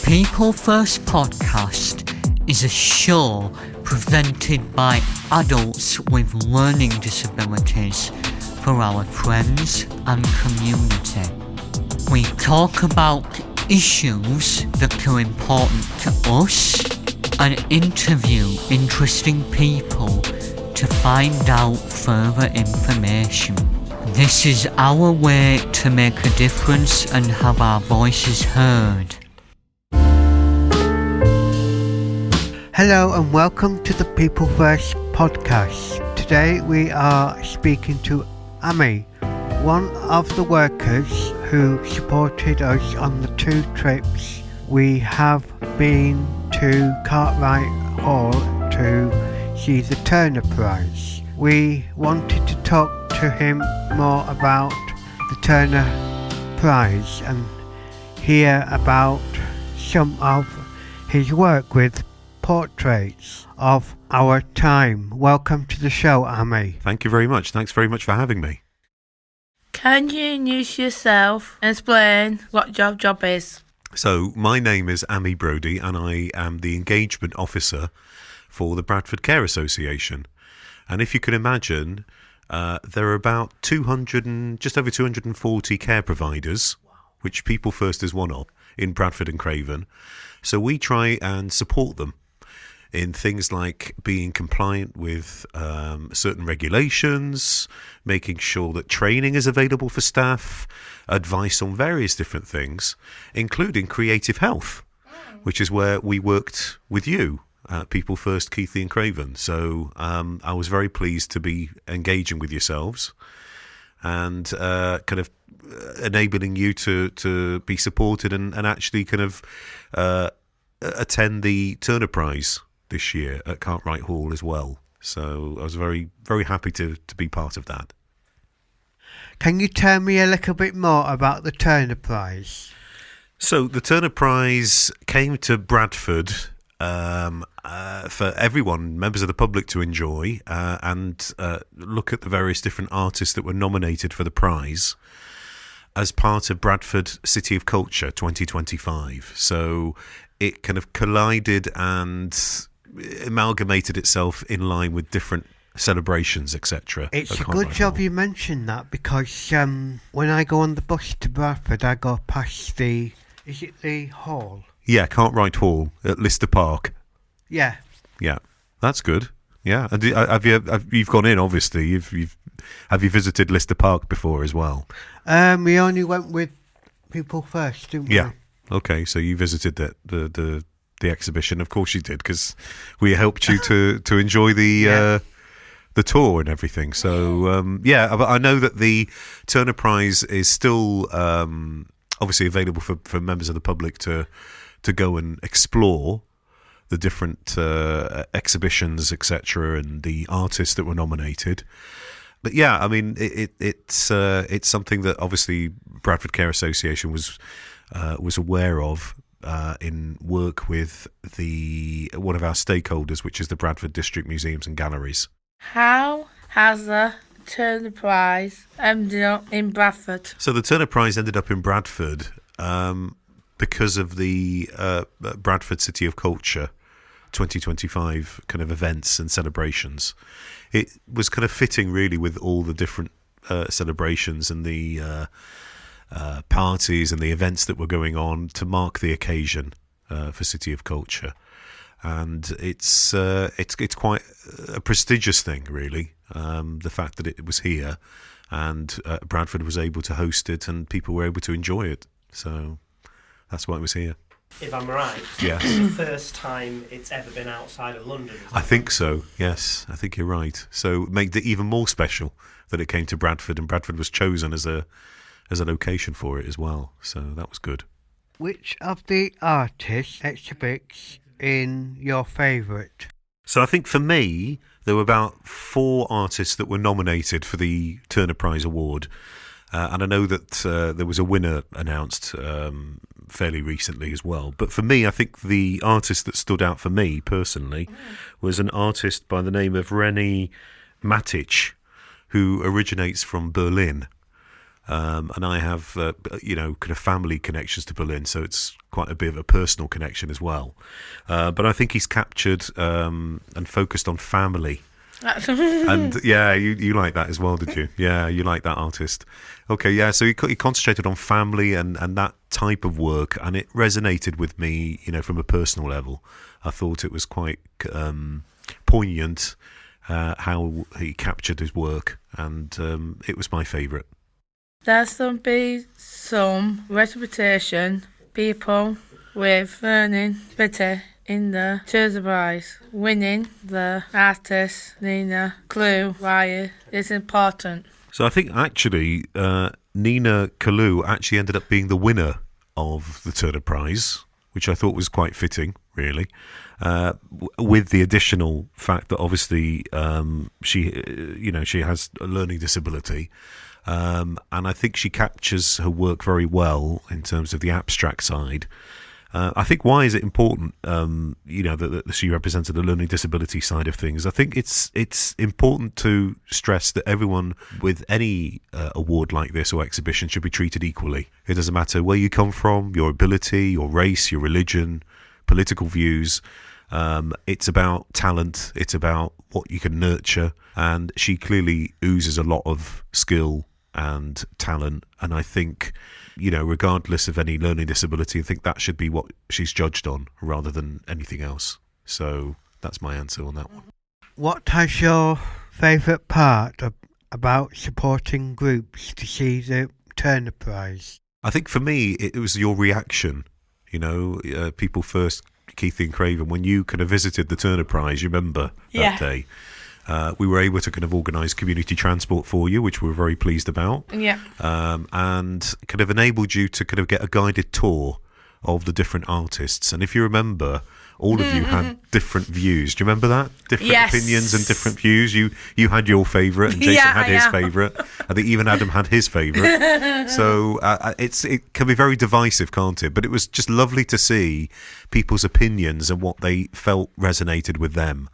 People First podcast is a show presented by adults with learning disabilities for our friends and community. We talk about issues that are important to us and interview interesting people to find out further information. This is our way to make a difference and have our voices heard. Hello and welcome to the People First podcast. Today we are speaking to Amy, one of the workers who supported us on the 2 trips. We have been to Cartwright Hall to see the Turner Prize. We wanted to talk to him more about the Turner Prize and hear about some of his work with portraits of our time. Welcome to the show, Amy. Thank you very much. Thanks very much for having me. Can you introduce yourself and explain what your job is? So, my name is Amy Brodie and I am the engagement officer for the Bradford Care Association. And if you can imagine, there are about just over 240 care providers, which People First is one of, in Bradford and Craven. So we try and support them in things like being compliant with certain regulations, making sure that training is available for staff, advice on various different things, including creative health, which is where we worked with you at People First, Keithley and Craven. So I was very pleased to be engaging with yourselves and kind of enabling you to be supported and actually kind of attend the Turner Prize this year at Cartwright Hall as well. So I was very, very happy to be part of that. Can you tell me a little bit more about the Turner Prize? So the Turner Prize came to Bradford for everyone, members of the public, to enjoy and look at the various different artists that were nominated for the prize as part of Bradford City of Culture 2025. So it kind of collided and amalgamated itself in line with different celebrations, etc. It's a good job you mentioned that, because when I go on the bus to Bradford, I go past is it the hall? Yeah, Cartwright Hall at Lister Park. Yeah, that's good. Yeah, and you've gone in? Obviously, have you visited Lister Park before as well? We only went with People First, didn't we? Yeah. Okay, so you visited the exhibition. Of course you did, because we helped you to enjoy the tour and everything. So but I know that the Turner Prize is still obviously available for members of the public to go and explore the different exhibitions, etc., and the artists that were nominated. But yeah, I mean, it's something that obviously Bradford Care Association was aware of in work with one of our stakeholders, which is the Bradford District Museums and Galleries. How has the Turner Prize ended up in Bradford? So the Turner Prize ended up in Bradford because of the Bradford City of Culture 2025 kind of events and celebrations. It was kind of fitting really with all the different celebrations and the parties and the events that were going on to mark the occasion for City of Culture. And it's quite a prestigious thing, really, the fact that it was here and Bradford was able to host it and people were able to enjoy it. So that's why it was here. If I'm right, yes. It's the first time it's ever been outside of London. I think so, yes. I think you're right. So it made it even more special that it came to Bradford, and Bradford was chosen as a location for it as well. So that was good. Which of the artists exhibits in your favourite? So I think for me, there were about 4 artists that were nominated for the Turner Prize Award. And I know that there was a winner announced fairly recently as well. But for me, I think the artist that stood out for me personally was an artist by the name of Nnena Kalu, who originates from Berlin. And I have, kind of family connections to Berlin, so it's quite a bit of a personal connection as well. But I think he's captured and focused on family. And yeah, you like that as well, did you? Yeah, you like that artist. Okay, yeah, so he concentrated on family and that type of work, and it resonated with me, from a personal level. I thought it was quite poignant how he captured his work, and it was my favourite. There's to be some reputation people with learning ability in the Turner Prize. Winning the artist Nnena Kalu riot is important. So I think actually Nnena Kalu actually ended up being the winner of the Turner Prize, which I thought was quite fitting, really, with the additional fact that obviously she has a learning disability. And I think she captures her work very well in terms of the abstract side. I think why is it important, that she represented the learning disability side of things? I think it's important to stress that everyone with any award like this or exhibition should be treated equally. It doesn't matter where you come from, your ability, your race, your religion, political views. It's about talent. It's about what you can nurture. And she clearly oozes a lot of skill and talent. And I think, regardless of any learning disability, I think that should be what she's judged on rather than anything else. So that's my answer on that one. What has your favourite part about supporting groups to see the Turner Prize? I think for me, it was your reaction. People first, Keithy and Craven, when you kind of visited the Turner Prize, you remember that day? We were able to kind of organise community transport for you, which we were very pleased about. Yeah. And kind of enabled you to kind of get a guided tour of the different artists. And if you remember, all of you had different views. Do you remember that? Different opinions and different views. You had your favourite, and Jason had his favourite. I think even Adam had his favourite. So it can be very divisive, can't it? But it was just lovely to see people's opinions and what they felt resonated with them.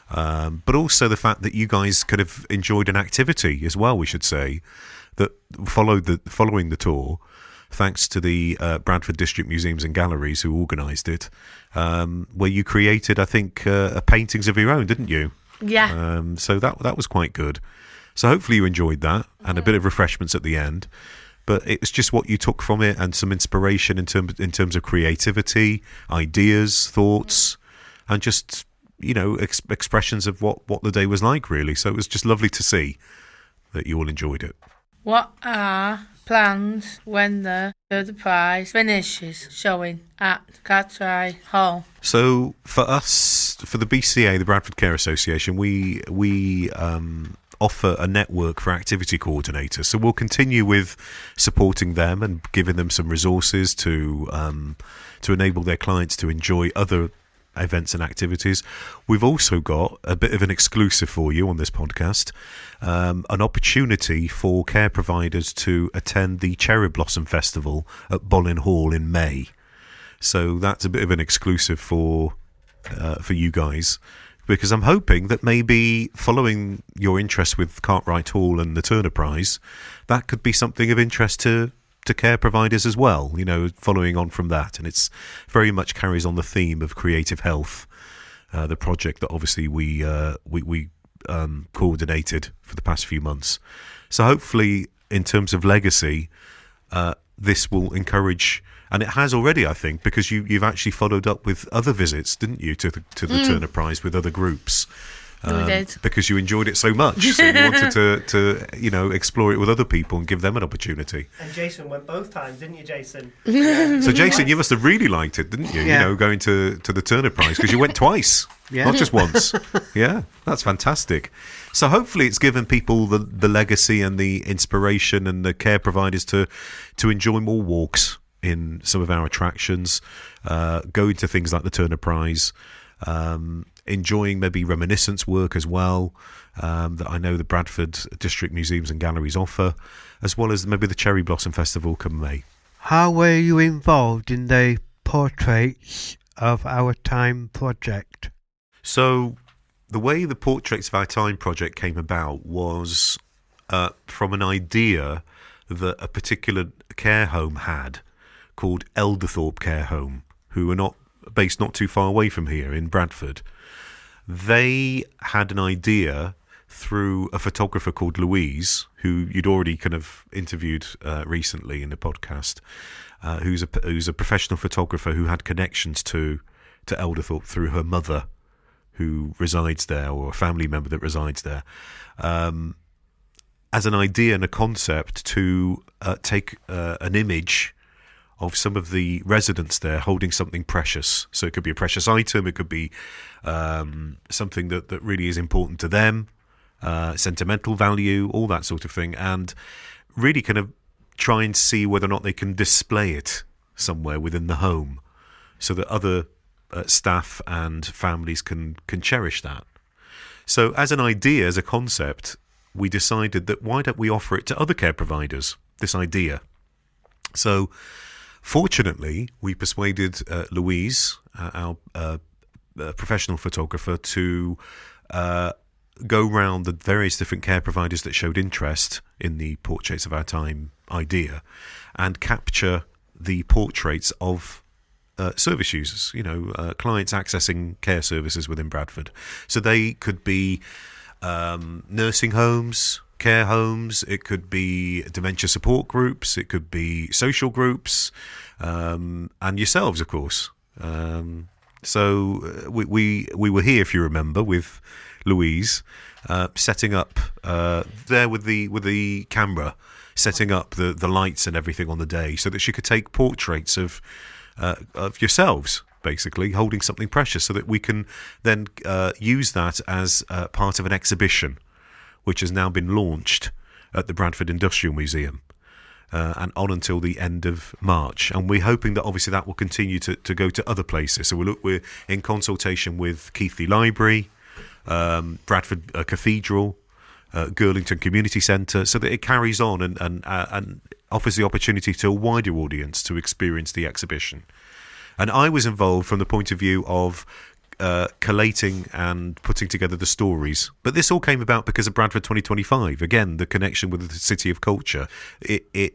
But also the fact that you guys could have enjoyed an activity as well, we should say, that following the tour, thanks to the Bradford District Museums and Galleries who organised it, where you created, I think, paintings of your own, didn't you? Yeah. So that was quite good. So hopefully you enjoyed that, and a bit of refreshments at the end. But it's just what you took from it, and some inspiration in terms of creativity, ideas, thoughts, and just expressions of what the day was like, really. So it was just lovely to see that you all enjoyed it. What are plans when the Prize finishes showing at Cartwright Hall? So for us, for the BCA, the Bradford Care Association, we offer a network for activity coordinators. So we'll continue with supporting them and giving them some resources to enable their clients to enjoy other events and activities. We've also got a bit of an exclusive for you on this podcast, an opportunity for care providers to attend the Cherry Blossom Festival at Bolin Hall in May. So that's a bit of an exclusive for you guys, because I'm hoping that maybe following your interest with Cartwright Hall and the Turner Prize, that could be something of interest to care providers as well, following on from that. And it's very much carries on the theme of creative health, the project that obviously we coordinated for the past few months. So hopefully, in terms of legacy, this will encourage, and it has already, I think, because you've actually followed up with other visits, didn't you, to the Turner Prize with other groups. We did. Because you enjoyed it so much, so you wanted to explore it with other people and give them an opportunity. And Jason went both times, didn't you, Jason? So Jason, you must have really liked it, didn't you? Yeah. Going to the Turner Prize, because you went twice, not just once. Yeah, that's fantastic. So hopefully it's given people the legacy and the inspiration and the care providers to enjoy more walks in some of our attractions, going to things like the Turner Prize, enjoying maybe reminiscence work as well, that I know the Bradford District Museums and Galleries offer, as well as maybe the Cherry Blossom Festival come May. How were you involved in the Portraits of Our Time project? So the way the Portraits of Our Time project came about was from an idea that a particular care home had called Elderthorpe Care Home, who are based not too far away from here in Bradford. They had an idea through a photographer called Louise, who you'd already kind of interviewed recently in the podcast, who's a professional photographer who had connections to Elderthorpe through her mother, who resides there, or a family member that resides there, as an idea and a concept to take an image of some of the residents there holding something precious. So it could be a precious item, it could be something that really is important to them, sentimental value, all that sort of thing, and really kind of try and see whether or not they can display it somewhere within the home so that other staff and families can cherish that. So as an idea, as a concept, we decided that why don't we offer it to other care providers, this idea. So fortunately, we persuaded Louise, our professional photographer, to go round the various different care providers that showed interest in the Portraits of Our Time idea and capture the portraits of service users, clients accessing care services within Bradford. So they could be nursing homes, care homes, it could be dementia support groups, it could be social groups, and yourselves, of course. So we were here, if you remember, with Louise, setting up there with the camera, setting up the lights and everything on the day, so that she could take portraits of yourselves, basically holding something precious, so that we can then use that as part of an exhibition, which has now been launched at the Bradford Industrial Museum, and on until the end of March. And we're hoping that obviously that will continue to go to other places. So we're in consultation with Keighley Library, Bradford Cathedral, Girlington Community Centre, so that it carries on and offers the opportunity to a wider audience to experience the exhibition. And I was involved from the point of view of collating and putting together the stories. But this all came about because of Bradford 2025. Again, the connection with the City of Culture. It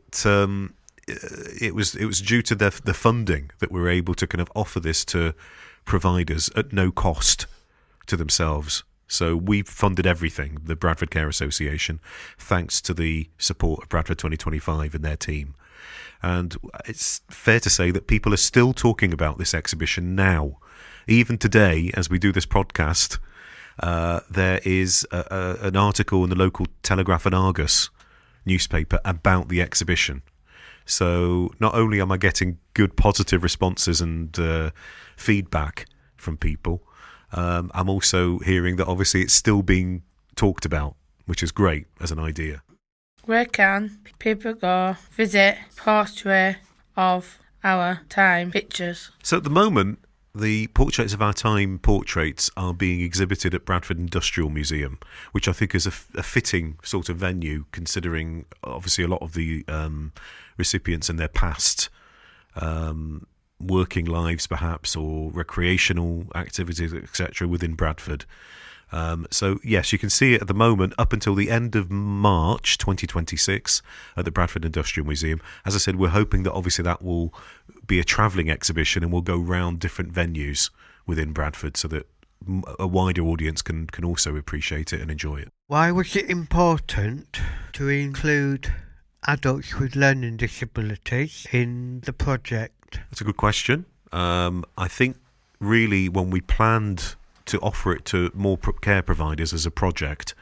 was due to the funding that we were able to kind of offer this to providers at no cost to themselves. So we've funded everything, the Bradford Care Association, thanks to the support of Bradford 2025 and their team. And it's fair to say that people are still talking about this exhibition now. Even today, as we do this podcast, there is an article in the local Telegraph and Argus newspaper about the exhibition. So not only am I getting good positive responses and feedback from people, I'm also hearing that obviously it's still being talked about, which is great as an idea. Where can people go visit Portrait of Our Time pictures? So at the moment, the Portraits of Our Time portraits are being exhibited at Bradford Industrial Museum, which I think is a fitting sort of venue, considering obviously a lot of the recipients and their past working lives perhaps, or recreational activities, etc. within Bradford. So yes, you can see it at the moment up until the end of March 2026 at the Bradford Industrial Museum. As I said, we're hoping that obviously that will be a travelling exhibition and will go round different venues within Bradford so that a wider audience can also appreciate it and enjoy it. Why was it important to include adults with learning disabilities in the project? That's a good question. I think really when we planned to offer it to more care providers as a project,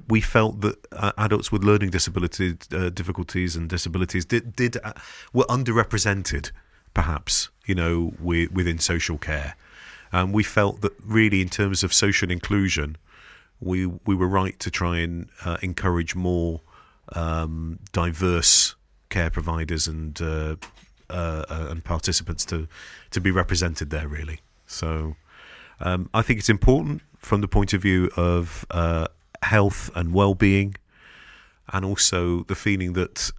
we felt that adults with learning disabilities, difficulties and disabilities were underrepresented, perhaps, within social care. We felt that really in terms of social inclusion, we were right to try and encourage more diverse care providers and participants to be represented there, really. So I think it's important from the point of view of health and well-being, and also the feeling that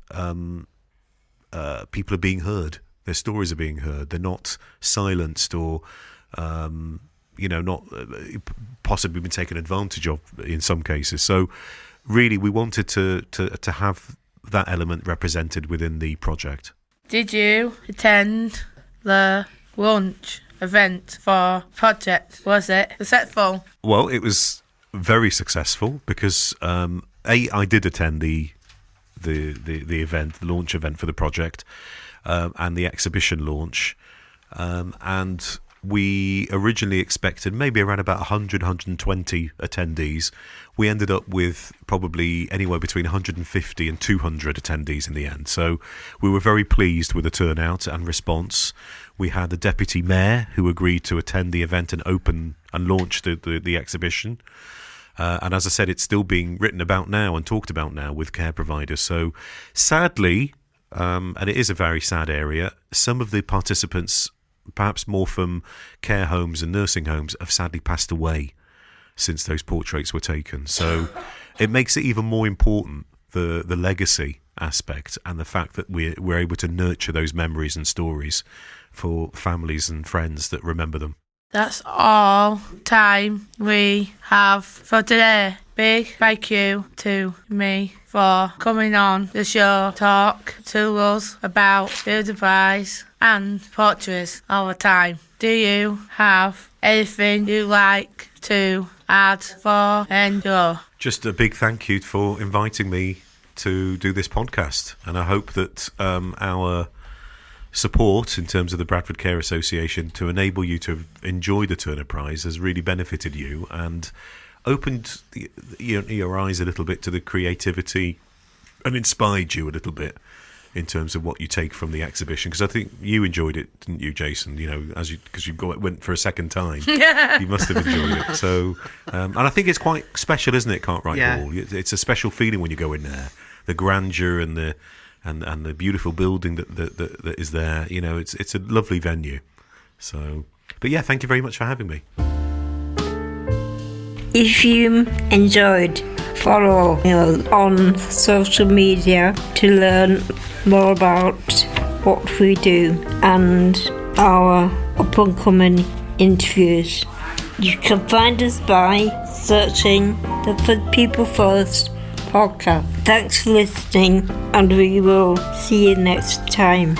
people are being heard, their stories are being heard, they're not silenced or not possibly been taken advantage of in some cases. So really we wanted to have that element represented within the project. Did you attend the lunch event for project? Was it successful? Well, it was very successful because I did attend the event, the launch event for the project, and the exhibition launch, and we originally expected maybe around about 100, 120 attendees. We ended up with probably anywhere between 150 and 200 attendees in the end. So we were very pleased with the turnout and response. We had the deputy mayor who agreed to attend the event and open and launch the exhibition. And as I said, it's still being written about now and talked about now with care providers. So sadly, and it is a very sad area, some of the participants, perhaps more from care homes and nursing homes, have sadly passed away since those portraits were taken. So it makes it even more important, the legacy aspect and the fact that we're able to nurture those memories and stories for families and friends that remember them. That's all time we have for today. Big thank you to me for coming on the show, talk to us about Field of Prize and portraits all the time. Do you have anything you'd like to add for Enjo? Just a big thank you for inviting me to do this podcast, and I hope that our support in terms of the Bradford Care Association to enable you to enjoy the Turner Prize has really benefited you and opened your eyes a little bit to the creativity and inspired you a little bit in terms of what you take from the exhibition, because I think you enjoyed it, didn't you, Jason? Because you went for a second time. You must have enjoyed it. So and I think it's quite special, isn't it, Cartwright Hall? It's a special feeling when you go in there, the grandeur and the beautiful building that is there. It's a lovely venue. So, but yeah, thank you very much for having me. If you enjoyed, follow on social media to learn more about what we do and our up-and-coming interviews. You can find us by searching the For People First podcast. Thanks for listening, and we will see you next time.